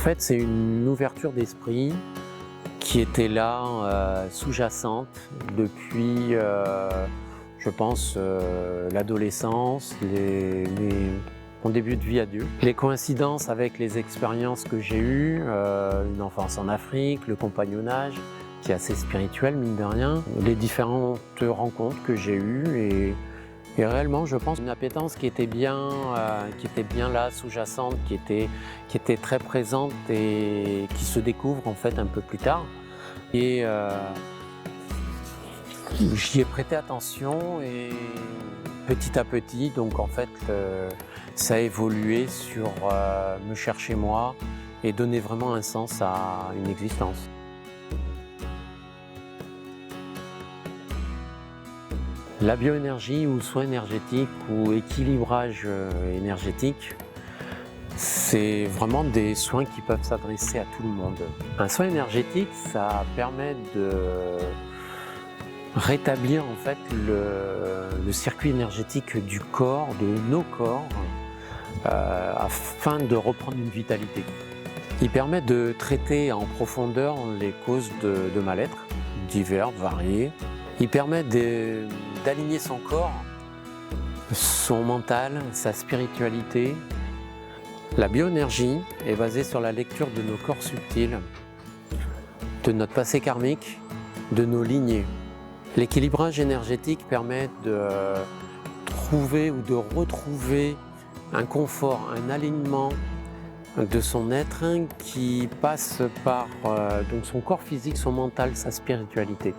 fait, c'est une ouverture d'esprit qui était là, sous-jacente depuis, je pense, l'adolescence, mon début de vie adulte. Les coïncidences avec les expériences que j'ai eues, une enfance en Afrique, le compagnonnage, qui est assez spirituel, mine de rien, les différentes rencontres que j'ai eues et réellement, je pense, une appétence qui était bien là, sous-jacente, qui était très présente et qui se découvre en fait un peu plus tard. Et j'y ai prêté attention et petit à petit, donc en fait, ça a évolué sur me chercher moi et donner vraiment un sens à une existence. La bioénergie ou soin énergétique ou équilibrage énergétique, c'est vraiment des soins qui peuvent s'adresser à tout le monde. Un soin énergétique, ça permet de rétablir en fait le circuit énergétique du corps, de nos corps, afin de reprendre une vitalité. Il permet de traiter en profondeur les causes de mal-être, divers, variés. Il permet d'aligner son corps, son mental, sa spiritualité. La bioénergie est basée sur la lecture de nos corps subtils, de notre passé karmique, de nos lignées. L'équilibrage énergétique permet de trouver ou de retrouver un confort, un alignement de son être qui passe par donc son corps physique, son mental, sa spiritualité.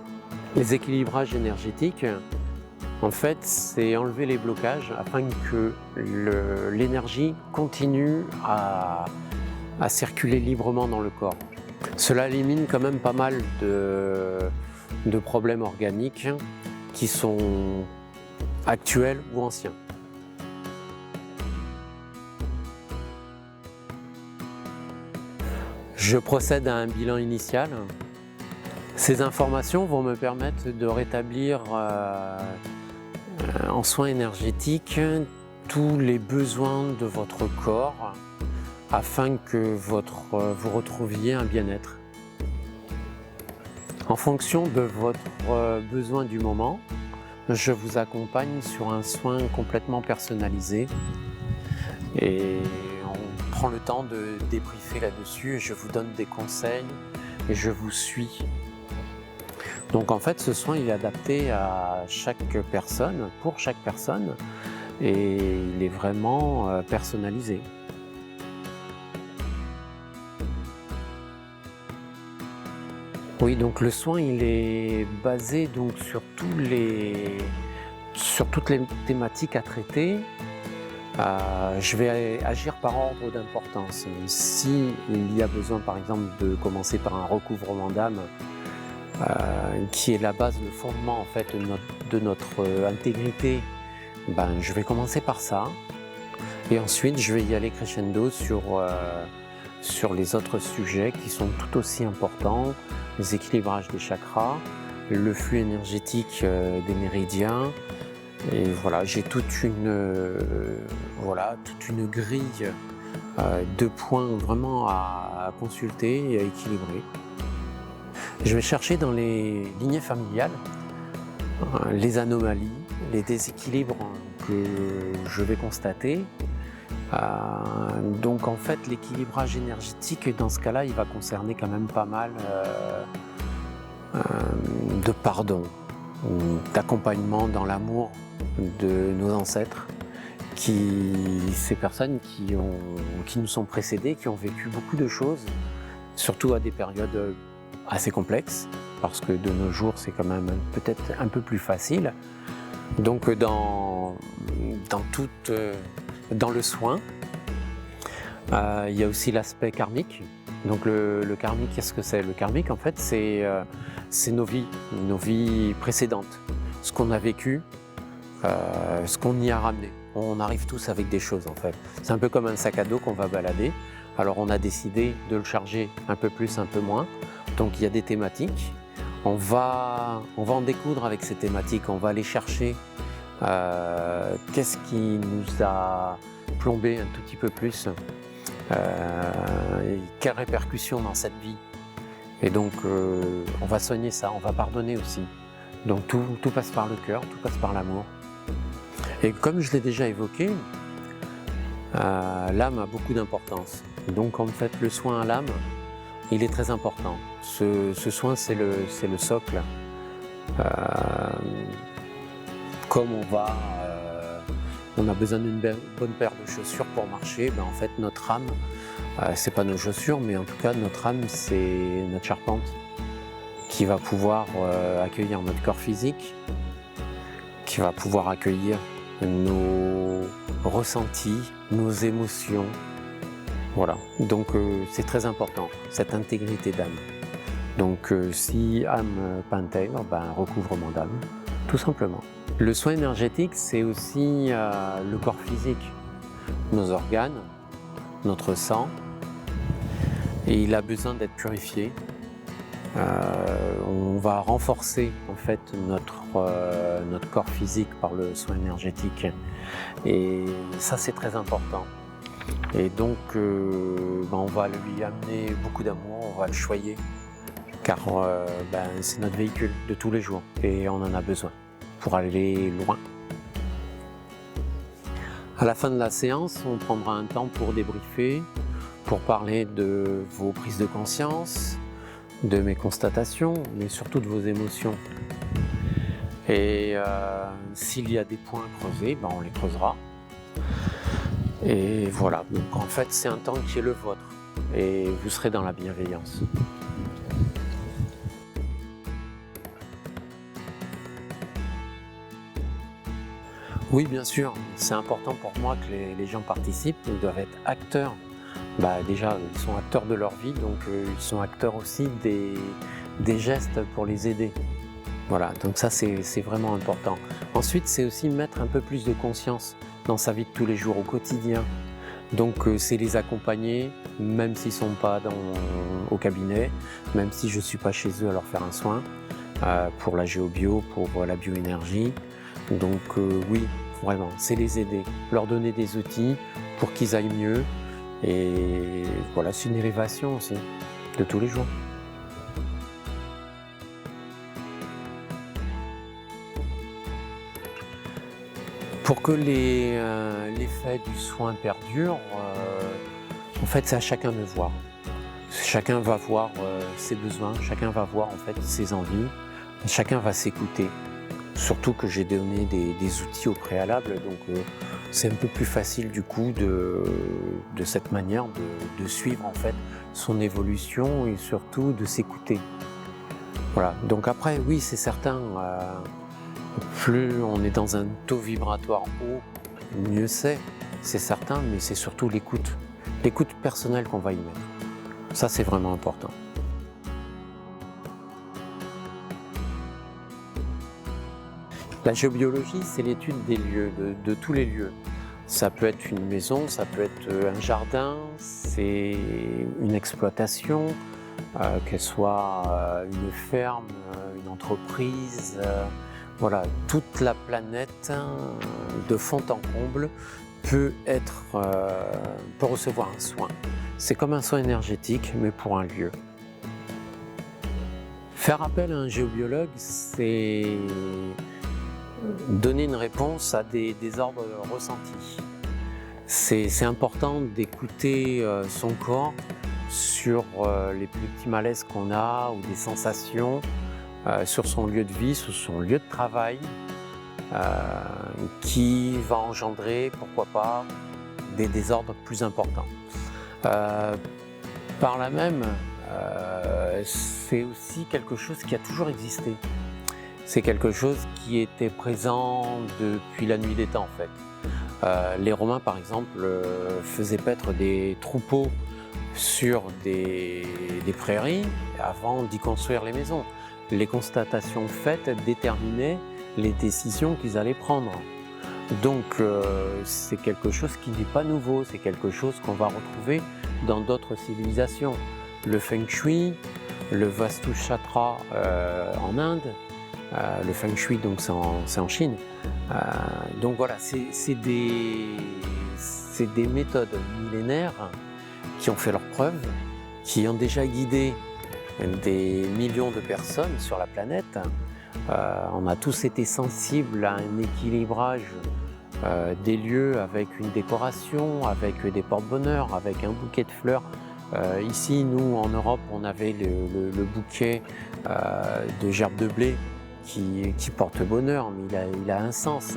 Les équilibrages énergétiques, en fait, c'est enlever les blocages afin que l'énergie continue à circuler librement dans le corps. Cela élimine quand même pas mal de problèmes organiques qui sont actuels ou anciens. Je procède à un bilan initial. Ces informations vont me permettre de rétablir en soins énergétiques tous les besoins de votre corps afin que vous retrouviez un bien-être. En fonction de votre besoin du moment, je vous accompagne sur un soin complètement personnalisé et on prend le temps de débriefer là-dessus et je vous donne des conseils et je vous suis. Donc en fait, ce soin il est adapté à chaque personne, pour chaque personne, et il est vraiment personnalisé. Oui, donc le soin il est basé donc sur toutes les thématiques à traiter. Je vais agir par ordre d'importance. Si il y a besoin par exemple de commencer par un recouvrement d'âme, qui est la base, le fondement en fait de notre intégrité, je vais commencer par ça et ensuite je vais y aller crescendo sur les autres sujets qui sont tout aussi importants, les équilibrages des chakras, le flux énergétique des méridiens et voilà, j'ai toute une grille de points vraiment à consulter et à équilibrer. Je vais chercher dans les lignées familiales les anomalies, les déséquilibres que je vais constater. Donc en fait l'équilibrage énergétique dans ce cas-là il va concerner quand même pas mal de pardon, d'accompagnement dans l'amour de nos ancêtres, ces personnes qui nous sont précédées, qui ont vécu beaucoup de choses, surtout à des périodes assez complexe, parce que de nos jours c'est quand même peut-être un peu plus facile. Donc dans le soin, il y a aussi l'aspect karmique. Donc le karmique, qu'est-ce que c'est? Le karmique en fait c'est nos vies précédentes, ce qu'on a vécu, ce qu'on y a ramené. On arrive tous avec des choses en fait. C'est un peu comme un sac à dos qu'on va balader. Alors on a décidé de le charger un peu plus, un peu moins. Donc il y a des thématiques, on va en découdre avec ces thématiques, on va aller chercher qu'est-ce qui nous a plombé un tout petit peu plus et quelles répercussions dans cette vie. Et donc on va soigner ça, on va pardonner aussi. Donc tout passe par le cœur, tout passe par l'amour. Et comme je l'ai déjà évoqué, l'âme a beaucoup d'importance. Donc en fait le soin à l'âme, il est très important. Ce soin c'est le socle. Comme on a besoin d'une bonne paire de chaussures pour marcher, ben en fait notre âme, c'est pas nos chaussures, mais en tout cas notre âme c'est notre charpente qui va pouvoir accueillir notre corps physique, qui va pouvoir accueillir nos ressentis, nos émotions. Voilà, donc c'est très important, cette intégrité d'âme. Donc si âme pas intègre, ben, recouvrement d'âme, tout simplement. Le soin énergétique, c'est aussi le corps physique, nos organes, notre sang, et il a besoin d'être purifié. On va renforcer en fait notre corps physique par le soin énergétique, et ça c'est très important. Et donc ben, on va lui amener beaucoup d'amour, on va le choyer, car ben, c'est notre véhicule de tous les jours et on en a besoin pour aller loin. À la fin de la séance, on prendra un temps pour débriefer, pour parler de vos prises de conscience, de mes constatations, mais surtout de vos émotions. Et s'il y a des points à creuser, ben on les creusera. Et voilà, donc en fait c'est un temps qui est le vôtre et vous serez dans la bienveillance. Oui, bien sûr, c'est important pour moi que les gens participent, ils doivent être acteurs. Bah, déjà, ils sont acteurs de leur vie, donc ils sont acteurs aussi des gestes pour les aider. Voilà, donc ça c'est vraiment important. Ensuite, c'est aussi mettre un peu plus de conscience dans sa vie de tous les jours, au quotidien. Donc c'est les accompagner, même s'ils ne sont pas au cabinet, même si je ne suis pas chez eux à leur faire un soin, pour la géobio, pour la bioénergie. Donc oui, vraiment, c'est les aider, leur donner des outils pour qu'ils aillent mieux. Et voilà, c'est une élévation aussi, de tous les jours. Pour que l'effet du soin perdure, en fait, c'est à chacun de voir. Chacun va voir ses besoins, chacun va voir en fait ses envies, chacun va s'écouter. Surtout que j'ai donné des outils au préalable, donc c'est un peu plus facile du coup de cette manière de suivre en fait son évolution et surtout de s'écouter. Voilà, donc après oui c'est certain, plus on est dans un taux vibratoire haut, mieux c'est certain, mais c'est surtout l'écoute personnelle qu'on va y mettre. Ça c'est vraiment important. La géobiologie, c'est l'étude des lieux, de tous les lieux. Ça peut être une maison, ça peut être un jardin, c'est une exploitation, qu'elle soit une ferme, une entreprise. Voilà, toute la planète, de fond en comble, peut recevoir un soin. C'est comme un soin énergétique, mais pour un lieu. Faire appel à un géobiologue, c'est donner une réponse à des désordres ressentis. C'est important d'écouter son corps sur les petits malaises qu'on a ou des sensations sur son lieu de vie, sur son lieu de travail, qui va engendrer, pourquoi pas, des désordres plus importants. Par là même, c'est aussi quelque chose qui a toujours existé. C'est quelque chose qui était présent depuis la nuit des temps en fait. Les Romains par exemple faisaient paître des troupeaux sur des prairies avant d'y construire les maisons. Les constatations faites déterminaient les décisions qu'ils allaient prendre. Donc c'est quelque chose qui n'est pas nouveau, c'est quelque chose qu'on va retrouver dans d'autres civilisations. Le Feng Shui, le Vastu Chakra en Inde, le Feng Shui donc c'est en Chine. Donc voilà, c'est des méthodes millénaires qui ont fait leurs preuves, qui ont déjà guidé des millions de personnes sur la planète. On a tous été sensibles à un équilibrage des lieux avec une décoration, avec des porte-bonheur, avec un bouquet de fleurs. Ici, nous, en Europe, on avait le bouquet de gerbes de blé qui porte bonheur, mais il a un sens.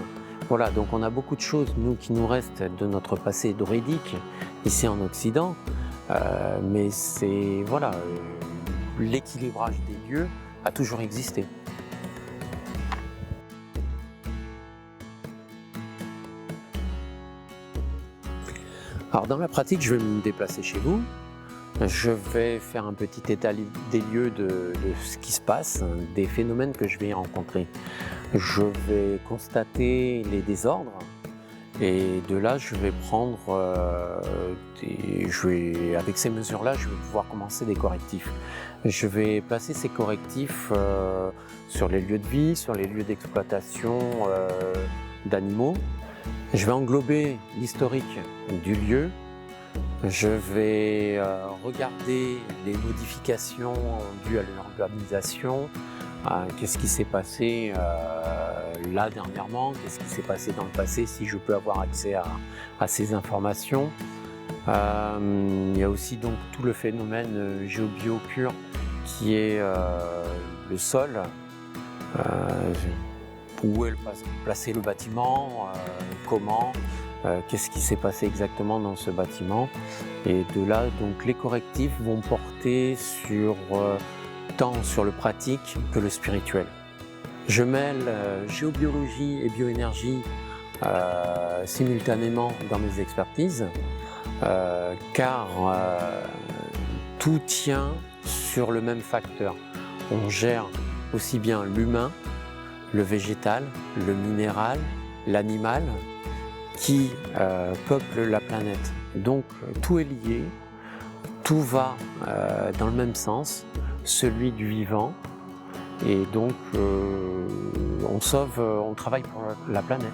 Voilà, donc on a beaucoup de choses, nous, qui nous restent de notre passé druidique, ici en Occident, mais c'est, voilà, l'équilibrage des lieux a toujours existé. Alors dans la pratique, je vais me déplacer chez vous. Je vais faire un petit état des lieux de ce qui se passe, des phénomènes que je vais rencontrer. Je vais constater les désordres et de là, je vais prendre avec ces mesures-là, je vais pouvoir commencer des correctifs. Je vais placer ces correctifs sur les lieux de vie, sur les lieux d'exploitation d'animaux. Je vais englober l'historique du lieu. Je vais regarder les modifications dues à l'urbanisation, qu'est-ce qui s'est passé là dernièrement, qu'est-ce qui s'est passé dans le passé, si je peux avoir accès à ces informations. Il y a aussi donc tout le phénomène géobio pur qui est le sol, où est placé le bâtiment, comment, qu'est-ce qui s'est passé exactement dans ce bâtiment. Et de là, donc, les correctifs vont porter tant sur le pratique que le spirituel. Je mêle géobiologie et bioénergie simultanément dans mes expertises, car tout tient sur le même facteur. On gère aussi bien l'humain, le végétal, le minéral, l'animal, qui peuplent la planète. Donc tout est lié, tout va dans le même sens, celui du vivant, et donc on travaille pour la planète.